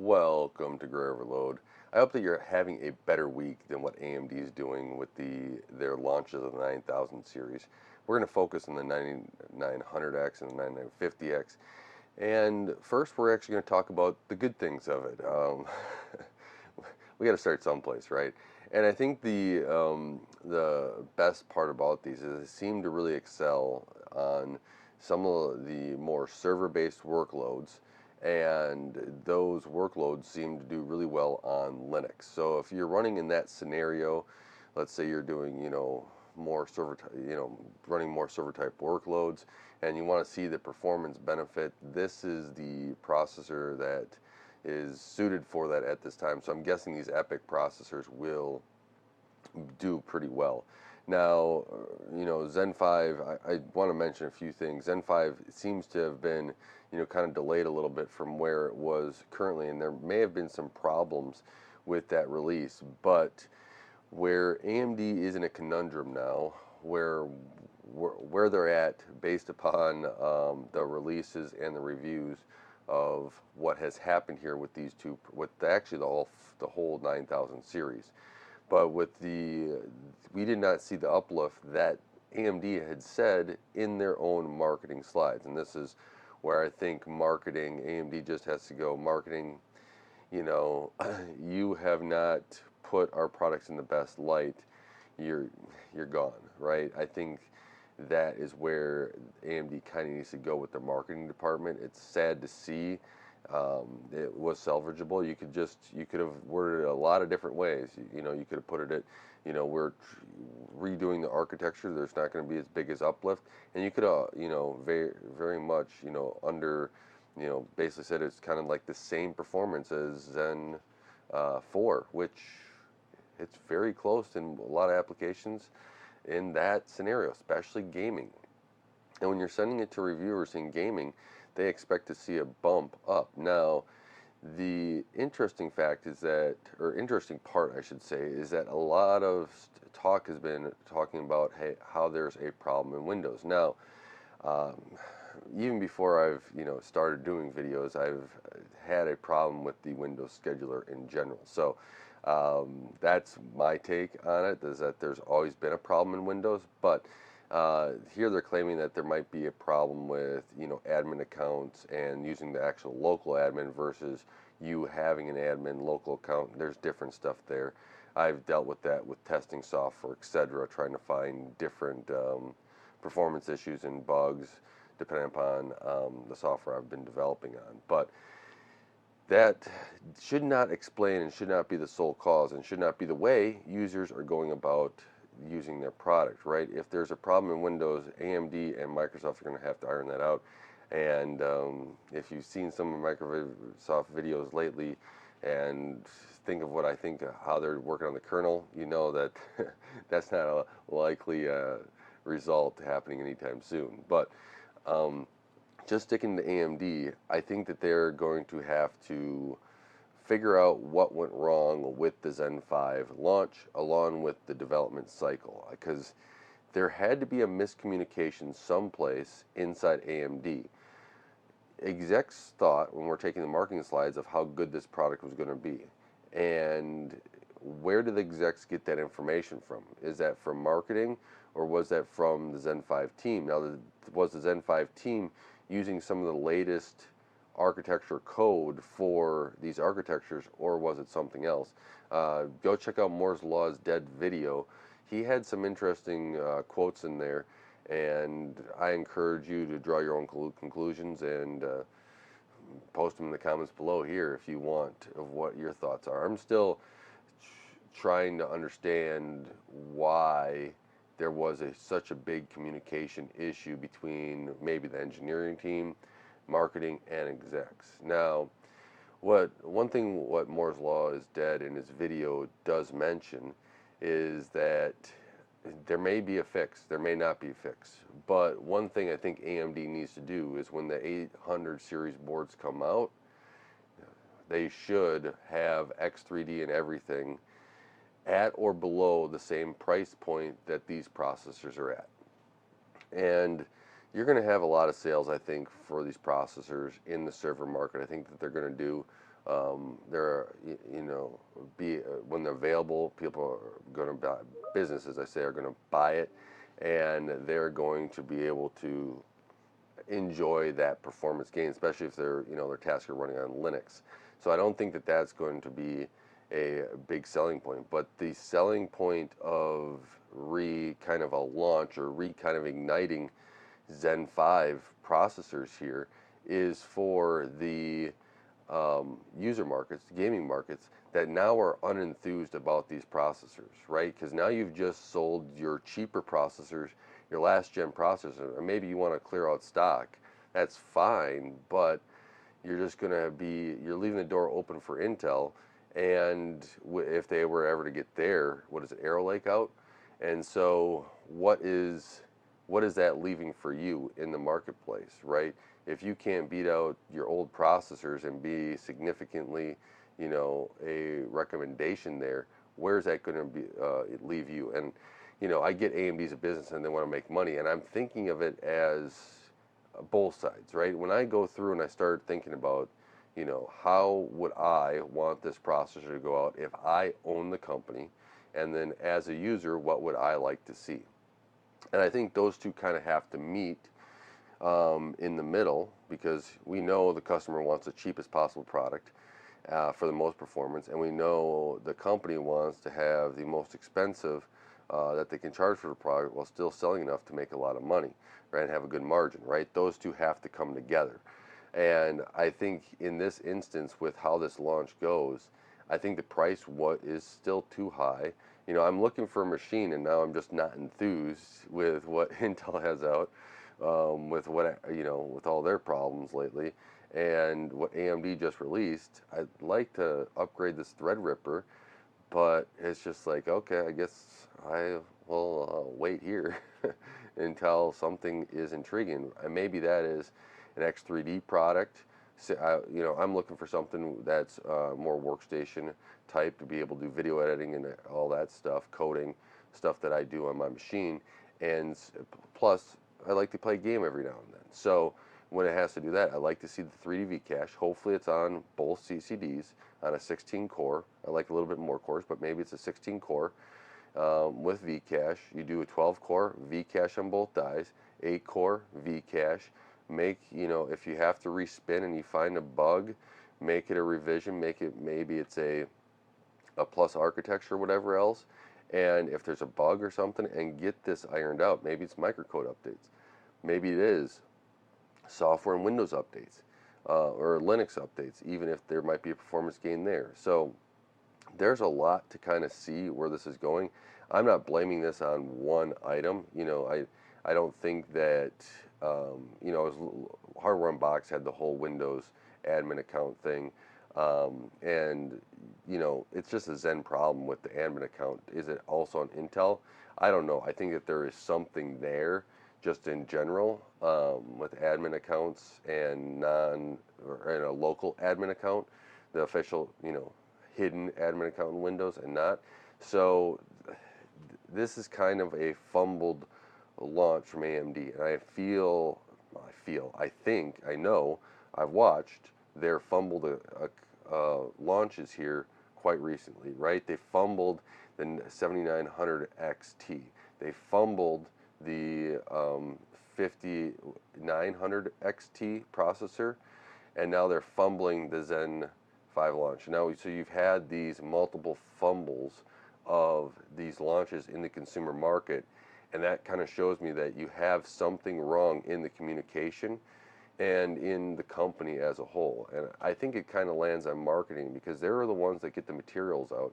Welcome to Gray Overload. I hope that you're having a better week than what AMD is doing with their launches of the 9000 series. We're going to focus on the 9900X and the 9950X. And first, we're actually going to talk about the good things of it. We got to start someplace, right? And I think the best part about these is they seem to really excel on some of the more server-based workloads, and those workloads seem to do really well on Linux. So if you're running in that scenario, let's say you're doing, more running more server type workloads, and you want to see the performance benefit, this is the processor that is suited for that at this time. So I'm guessing these EPYC processors will do pretty well. Now, Zen 5, I want to mention a few things. Zen 5 seems to have been, kind of delayed a little bit from where it was currently, and there may have been some problems with that release, but where AMD is in a conundrum now, where they're at based upon the releases and the reviews of what has happened here with these two, with actually the whole 9000 series. But we did not see the uplift that AMD had said in their own marketing slides. And this is where I think AMD just has to go, marketing, you have not put our products in the best light. You're gone, right? I think that is where AMD kind of needs to go with the marketing department. It's sad to see. It was salvageable. You could have worded it a lot of different ways. You could have put it at, we're redoing the architecture. There's not going to be as big as uplift, and you could, very, very much, basically said it's kind of like the same performance as Zen 4, which it's very close in a lot of applications in that scenario, especially gaming. And when you're sending it to reviewers in gaming, they expect to see a bump up. Now, the interesting fact is that, or interesting part, I should say, is that a lot of talk has been talking about how there's a problem in Windows. Now, even before I've started doing videos, I've had a problem with the Windows scheduler in general. So that's my take on it, is that there's always been a problem in Windows, but here they're claiming that there might be a problem with admin accounts and using the actual local admin versus you having an admin local account. There's different stuff there. I've dealt with that with testing software, etc., trying to find different performance issues and bugs depending upon the software I've been developing on. But that should not explain and should not be the sole cause and should not be the way users are going about using their product, right? If there's a problem in Windows, AMD and Microsoft are going to have to iron that out. And if you've seen some of Microsoft videos lately and think of what I think how they're working on the kernel, you know that that's not a likely result happening anytime soon. But just sticking to AMD, I think that they're going to have to figure out what went wrong with the Zen 5 launch along with the development cycle, because there had to be a miscommunication someplace inside AMD. Execs thought, when we're taking the marketing slides, of how good this product was going to be. And where did the execs get that information from? Is that from marketing, or was that from the Zen 5 team? Now, was the Zen 5 team using some of the latest architecture code for these architectures, or was it something else? Go check out Moore's Law is Dead video. He had some interesting quotes in there, and I encourage you to draw your own conclusions and post them in the comments below here if you want, of what your thoughts are. I'm still trying to understand why there was such a big communication issue between maybe the engineering team, marketing, and execs. Now, one thing what Moore's Law is Dead in his video does mention is that there may be a fix, there may not be a fix. But one thing I think AMD needs to do is when the 800 series boards come out, they should have X3D and everything at or below the same price point that these processors are at. And you're going to have a lot of sales, I think, for these processors in the server market. I think that they're going to do They're, be when they're available, people are going to buy, businesses I say are going to buy it, and they're going to be able to enjoy that performance gain, especially if their tasks are running on Linux. So I don't think that that's going to be a big selling point. But the selling point of kind of a launch or kind of igniting Zen 5 processors here is for the user markets, gaming markets, that now are unenthused about these processors, right? Because now you've just sold your cheaper processors, your last gen processor, and maybe you want to clear out stock. That's fine, but you're just going to you're leaving the door open for Intel, and if they were ever to get their, what is it, Arrow Lake out? And so what is that leaving for you in the marketplace, right? If you can't beat out your old processors and be significantly, a recommendation there, where's that going to leave you? And I get AMD's a business and they want to make money, and I'm thinking of it as both sides, right? When I go through and I start thinking about, how would I want this processor to go out if I own the company, and then as a user, what would I like to see? And I think those two kind of have to meet in the middle, because we know the customer wants the cheapest possible product for the most performance, and we know the company wants to have the most expensive that they can charge for the product while still selling enough to make a lot of money, right, and have a good margin, right? Those two have to come together. And I think in this instance, with how this launch goes, I think the price is still too high. I'm looking for a machine, and now I'm just not enthused with what Intel has out, with with all their problems lately, and what AMD just released. I'd like to upgrade this Threadripper, but it's just like, okay, I guess I will wait here until something is intriguing, and maybe that is an X3D product. So, I'm looking for something that's more workstation type, to be able to do video editing and all that stuff, coding, stuff that I do on my machine. And plus, I like to play a game every now and then. So when it has to do that, I like to see the 3D V cache. Hopefully it's on both CCDs on a 16 core. I like a little bit more cores, but maybe it's a 16 core with V cache. You do a 12 core V cache on both dies, 8 core V cache. If you have to respin and you find a bug, make it a revision, maybe it's a plus architecture or whatever else, and if there's a bug or something, and get this ironed out. Maybe it's microcode updates, maybe it is software and Windows updates, or Linux updates, even if there might be a performance gain there. So there's a lot to kind of see where this is going. I'm not blaming this on one item. I don't think that Hardware Unboxed had the whole Windows admin account thing, and it's just a Zen problem with the admin account. Is it also on Intel? I don't know. I think that there is something there just in general, with admin accounts and a local admin account, the official hidden admin account in Windows and not. So this is kind of a fumbled launch from AMD, and I know, I've watched their fumbled launches here quite recently, right? They fumbled the 7900 XT. They fumbled the 5900 XT processor, and now they're fumbling the Zen 5 launch. So you've had these multiple fumbles of these launches in the consumer market, and that kind of shows me that you have something wrong in the communication and in the company as a whole. And I think it kind of lands on marketing, because they're the ones that get the materials out.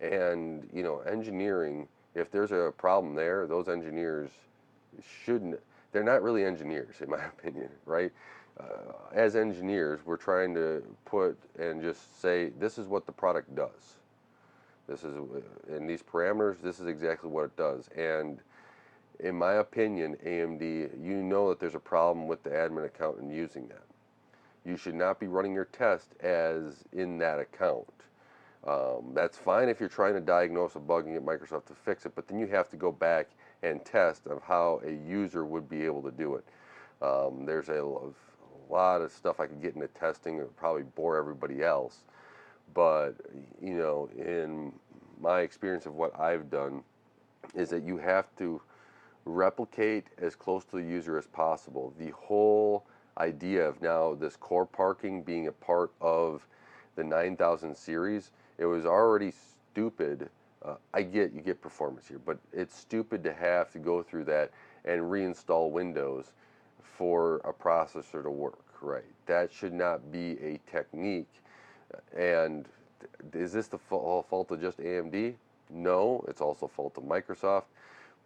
And engineering, if there's a problem there, those engineers they're not really engineers, in my opinion, right? As engineers, we're trying to put and just say, this is what the product does. This is, in these parameters, this is exactly what it does. And in my opinion, AMD, that there's a problem with the admin account and using that. You should not be running your test as in that account. That's fine if you're trying to diagnose a bug and get Microsoft to fix it, but then you have to go back and test of how a user would be able to do it. There's a a lot of stuff I could get into testing that would probably bore everybody else. But, in my experience of what I've done is that you have to replicate as close to the user as possible. The whole idea of now this core parking being a part of the 9000 series, it was already stupid. I get you get performance here, but it's stupid to have to go through that and reinstall Windows for a processor to work, right? That should not be a technique. And is this the fault of just AMD? No, it's also fault of Microsoft.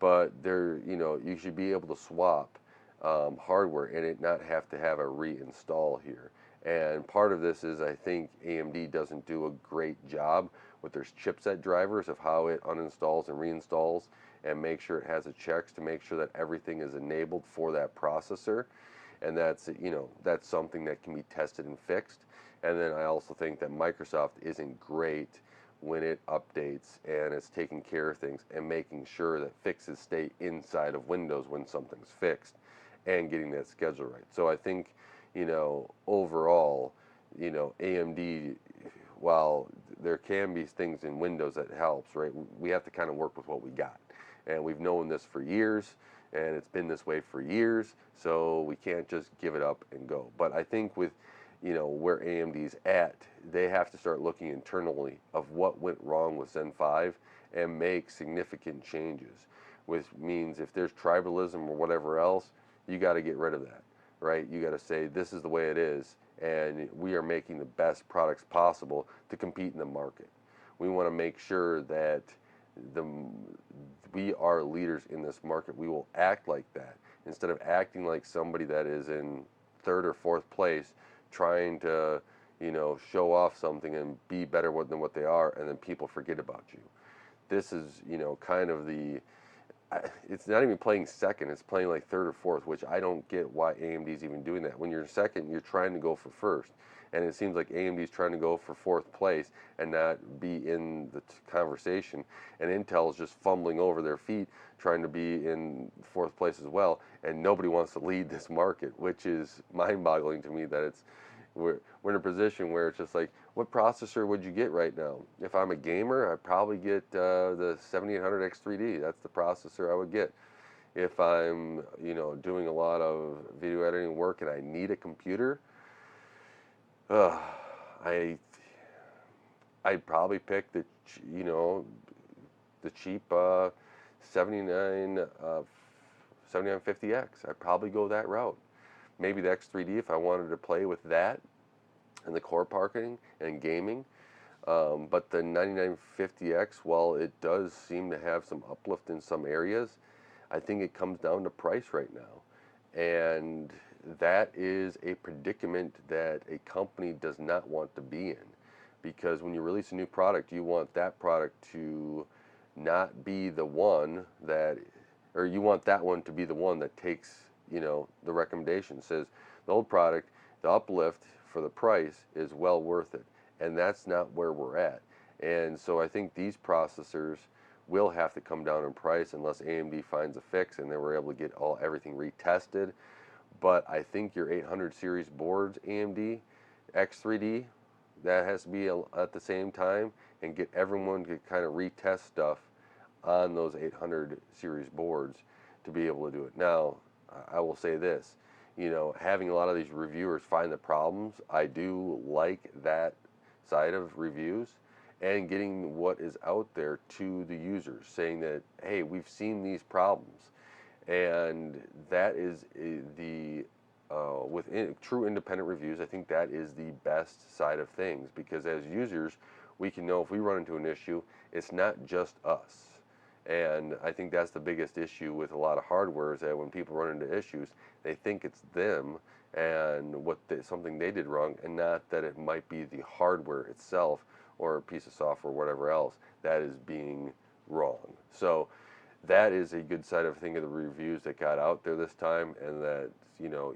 But you should be able to swap hardware and it not have to have a reinstall here. And part of this is I think AMD doesn't do a great job with their chipset drivers of how it uninstalls and reinstalls and make sure it has the checks to make sure that everything is enabled for that processor. And that's something that can be tested and fixed. And then I also think that Microsoft isn't great when it updates and it's taking care of things and making sure that fixes stay inside of Windows when something's fixed and getting that schedule right. So I think, overall, AMD, while there can be things in Windows that helps, right? We have to kind of work with what we got. And we've known this for years, and it's been this way for years, so we can't just give it up and go. But I think with where AMD's at, they have to start looking internally of what went wrong with Zen 5 and make significant changes, which means if there's tribalism or whatever else, you got to get rid of that, right? You got to say this is the way it is, and we are making the best products possible to compete in the market. We want to make sure that we are leaders in this market. We will act like that instead of acting like somebody that is in third or fourth place trying to, show off something and be better than what they are, and then people forget about you. This is, kind of it's not even playing second, it's playing like third or fourth, which I don't get why AMD's even doing that. When you're second, you're trying to go for first. And it seems like AMD's trying to go for fourth place and not be in the conversation. And Intel's just fumbling over their feet, trying to be in fourth place as well. And nobody wants to lead this market, which is mind-boggling to me that we're in a position where it's just like, what processor would you get right now? If I'm a gamer, I'd probably get the 7800 X3D. That's the processor I would get. If I'm, doing a lot of video editing work and I need a computer, I'd probably pick the cheap 7950X. I'd probably go that route. Maybe the X3D if I wanted to play with that and the core parking and gaming. But the 9950X, while it does seem to have some uplift in some areas, I think it comes down to price right now. And that is a predicament that a company does not want to be in, because when you release a new product, you want that product to not be the one that, or you want that one to be the one that takes, the recommendation. Says the old product, the uplift for the price is well worth it, and that's not where we're at. And so I think these processors will have to come down in price unless AMD finds a fix and they were able to get everything retested. But I think your 800 series boards, AMD X3D, that has to be at the same time and get everyone to kind of retest stuff on those 800 series boards to be able to do it. Now, I will say this, having a lot of these reviewers find the problems, I do like that side of reviews and getting what is out there to the users, saying that, hey, we've seen these problems. And that is with true independent reviews, I think that is the best side of things, because as users, we can know if we run into an issue, it's not just us. And I think that's the biggest issue with a lot of hardware, is that when people run into issues, they think it's them and something they did wrong, and not that it might be the hardware itself or a piece of software or whatever else that is being wrong. So that is a good side of the reviews that got out there this time, and that,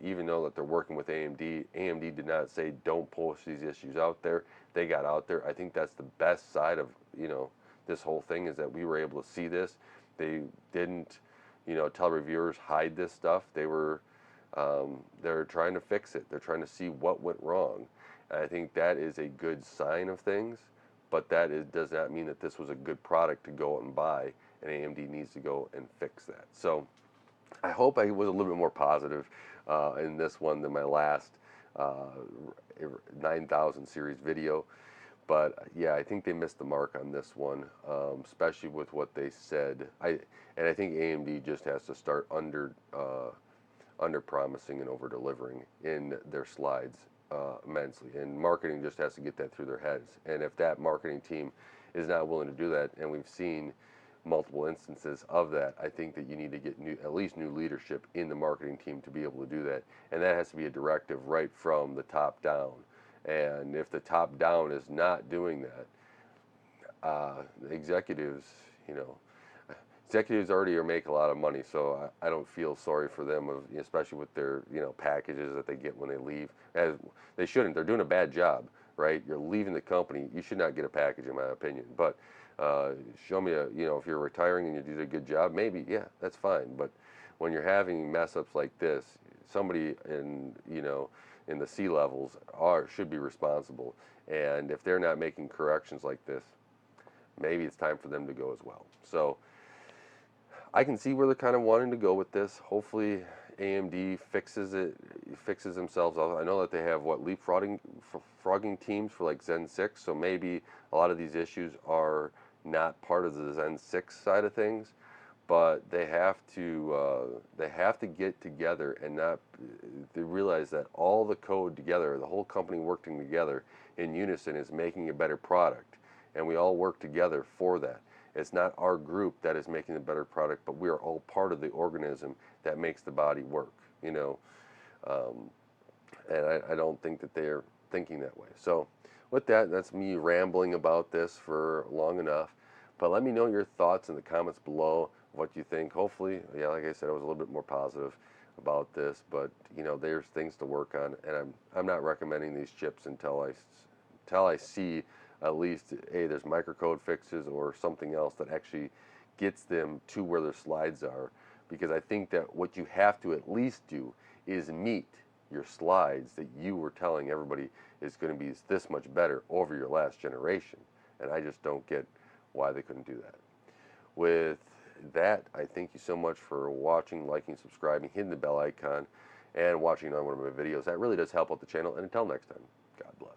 even though that they're working with AMD did not say don't post these issues out there. They got out there. I think that's the best side of, this whole thing, is that we were able to see this. They didn't, tell reviewers hide this stuff. They were They're trying to fix it. They're trying to see what went wrong. And I think that is a good sign of things, but does not mean that this was a good product to go out and buy, and AMD needs to go and fix that. So I hope I was a little bit more positive in this one than my last uh, 9000 series video. But yeah, I think they missed the mark on this one, especially with what they said. I think AMD just has to start under promising and over delivering in their slides immensely, and marketing just has to get that through their heads. And if that marketing team is not willing to do that, and we've seen multiple instances of that, I think that you need to get at least new leadership in the marketing team to be able to do that, and that has to be a directive right from the top down. And if the top down is not doing that, the executives, you know, executives already make a lot of money, so I don't feel sorry for them, especially with their packages that they get when they leave. As they shouldn't. They're doing a bad job, right? You're leaving the company. You should not get a package, in my opinion. But show me if you're retiring and you did a good job, maybe yeah, that's fine. But when you're having mess ups like this, somebody in the C levels should be responsible. And if they're not making corrections like this, maybe it's time for them to go as well. So I can see where they're kind of wanting to go with this. Hopefully AMD fixes themselves. I know that they have leapfrogging teams for like Zen 6, so maybe a lot of these issues are not part of the Zen 6 side of things, but they have to get together and not they realize that all the code together, the whole company working together in unison is making a better product, and we all work together for that. It's not our group that is making the better product, but we are all part of the organism that makes the body work, um, and I don't think that they're thinking that way. So with that, that's me rambling about this for long enough, but let me know your thoughts in the comments below, what you think. Hopefully, yeah, like I said, I was a little bit more positive about this, but there's things to work on, and I'm not recommending these chips until I see at least, hey, there's microcode fixes or something else that actually gets them to where their slides are. Because I think that what you have to at least do is meet your slides that you were telling everybody is going to be this much better over your last generation. And I just don't get why they couldn't do that. With that, I thank you so much for watching, liking, subscribing, hitting the bell icon, and watching on one of my videos. That really does help out the channel. And until next time, God bless.